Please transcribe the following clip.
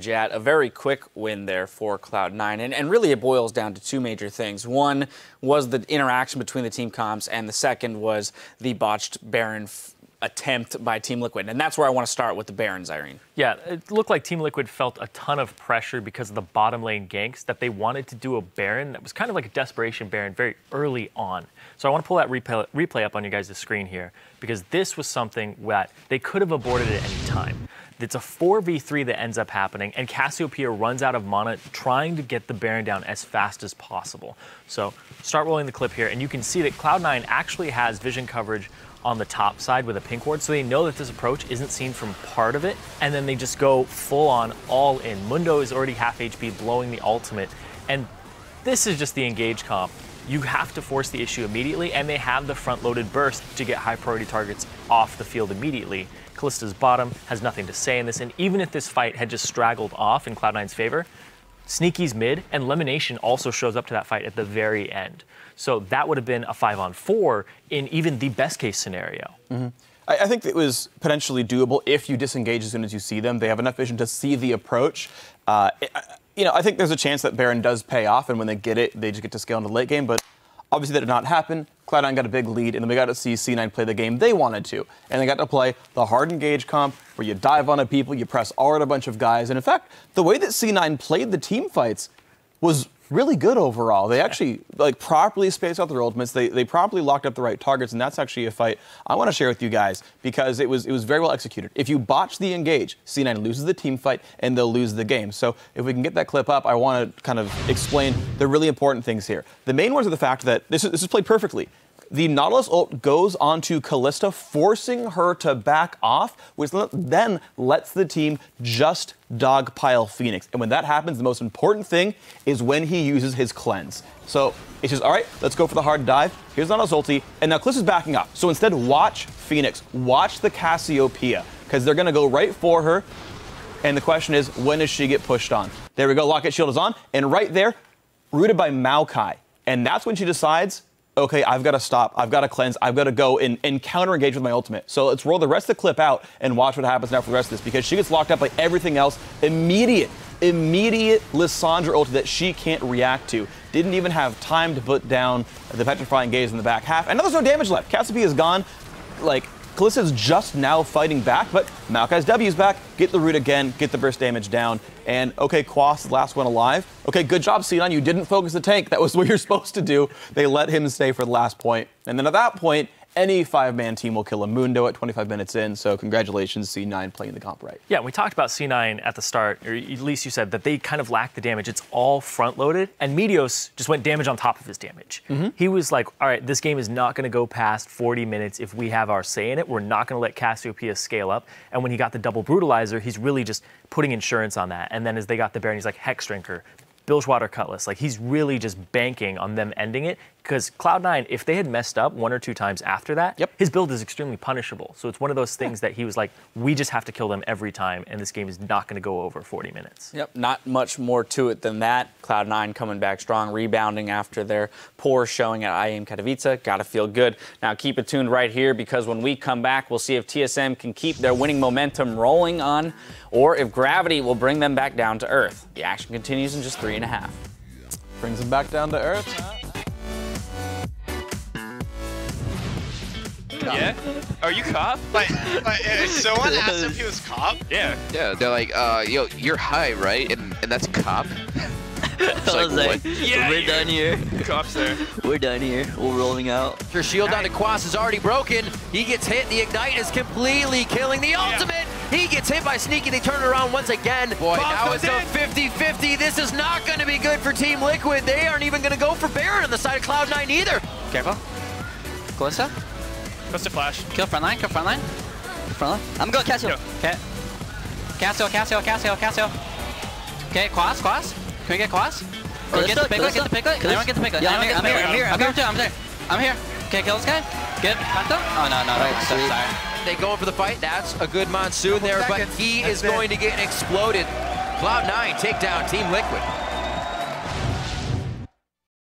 At a very quick win there for Cloud9, and really it boils down to two major things. One was the interaction between the team comps, and the second was the botched Baron attempt by Team Liquid. And that's where I want to start with the Barons, Irene. Yeah, it looked like Team Liquid felt a ton of pressure because of the bottom lane ganks, that they wanted to do a Baron that was kind of like a desperation Baron very early on. So I want to pull that replay up on you guys' screen here, because this was something that they could have aborted at any time. It's a 4v3 that ends up happening, and Cassiopeia runs out of mana trying to get the Baron down as fast as possible. So start rolling the clip here, and you can see that Cloud9 actually has vision coverage on the top side with a pink ward, so they know that this approach isn't seen from part of it, and then they just go full on all in. Mundo is already half HP, blowing the ultimate, and this is just the engage comp. You have to force the issue immediately, and they have the front-loaded burst to get high-priority targets off the field immediately. Kallista's bottom has nothing to say in this, and even if this fight had just straggled off in Cloud9's favor, Sneaky's mid, and Lemonation also shows up to that fight at the very end. So that would have been a 5-on-4 in even the best-case scenario. Mm-hmm. I think it was potentially doable if you disengage as soon as you see them. They have enough vision to see the approach. You know, I think there's a chance that Baron does pay off, and when they get it, they just get to scale into the late game, but obviously that did not happen. Cloud9 got a big lead, and then we got to see C9 play the game they wanted to. And they got to play the hard engage comp, where you dive on people, you press R at a bunch of guys. And in fact, the way that C9 played the team fights was really good overall. They actually properly spaced out their ultimates. They properly locked up the right targets, and that's actually a fight I want to share with you guys because it was very well executed. If you botch the engage, C9 loses the team fight and they'll lose the game. So if we can get that clip up, I want to kind of explain the really important things here. The main ones are the fact that this is played perfectly. The Nautilus ult goes onto Kalista, forcing her to back off, which then lets the team just dogpile Phoenix. And when that happens, the most important thing is when he uses his cleanse. So it's just, all right, let's go for the hard dive. Here's Nautilus ulti, and now Kalista's backing up. So instead, watch Phoenix, watch the Cassiopeia, because they're going to go right for her. And the question is, when does she get pushed on? There we go, Locket Shield is on, and right there, rooted by Maokai. And that's when she decides, okay, I've got to stop, I've got to cleanse, I've got to go and counter-engage with my ultimate. So let's roll the rest of the clip out and watch what happens now for the rest of this, because she gets locked up like everything else. Immediate Lissandra ulti that she can't react to. Didn't even have time to put down the petrifying gaze in the back half. And now there's no damage left. Cassiopeia is gone. Kalista's just now fighting back, but Maokai's W's back. Get the root again, get the burst damage down. And okay, Quas, the last one alive. Okay, good job, C9. You didn't focus the tank. That was what you're supposed to do. They let him stay for the last point. And then at that point, any 5-man team will kill a Mundo at 25 minutes in, so congratulations, C9 playing the comp right. Yeah, we talked about C9 at the start, or at least you said that they kind of lack the damage. It's all front-loaded, and Meteos just went damage on top of his damage. Mm-hmm. He was like, all right, this game is not going to go past 40 minutes if we have our say in it. We're not going to let Cassiopeia scale up. And when he got the double brutalizer, he's really just putting insurance on that. And then as they got the Baron, he's like, Hex Drinker, Bilgewater Cutlass. Like, he's really just banking on them ending it, because Cloud9, if they had messed up 1 or 2 times after that, his build is extremely punishable. So it's one of those things that he was like, we just have to kill them every time, and this game is not going to go over 40 minutes. Yep, not much more to it than that. Cloud9 coming back strong, rebounding after their poor showing at IEM Katowice. Gotta feel good. Now keep it tuned right here, because when we come back, we'll see if TSM can keep their winning momentum rolling on, or if gravity will bring them back down to earth. The action continues in just 3.5. Brings them back down to earth, huh? Yeah? Are you cop? Someone asked if he was cop? Yeah. Yeah, they're like, yo, you're high, right? And that's cop? I was like, yeah, we're done here. Cop's there. We're done here. We're rolling out. Your shield down to Quas is already broken. He gets hit. The Ignite is completely killing the ultimate. He gets hit by Sneaky. They turn it around once again. Boy, now it's a 50-50. This is not going to be good for Team Liquid. They aren't even going to go for Baron on the side of Cloud9 either. Careful. Kalista. What's the flash? Kill frontline. Kill frontline. Frontline. I'm going Cassio. Okay. Cassio. Okay, Quas. Can we get Quas? Or get the piglet. Anyone get the piglet. Yeah, I'm here. Okay, kill this guy. Good. Oh, no. Right, sorry. They going for the fight. That's a good Monsoon there, but he is going to get exploded. Cloud9 take down Team Liquid.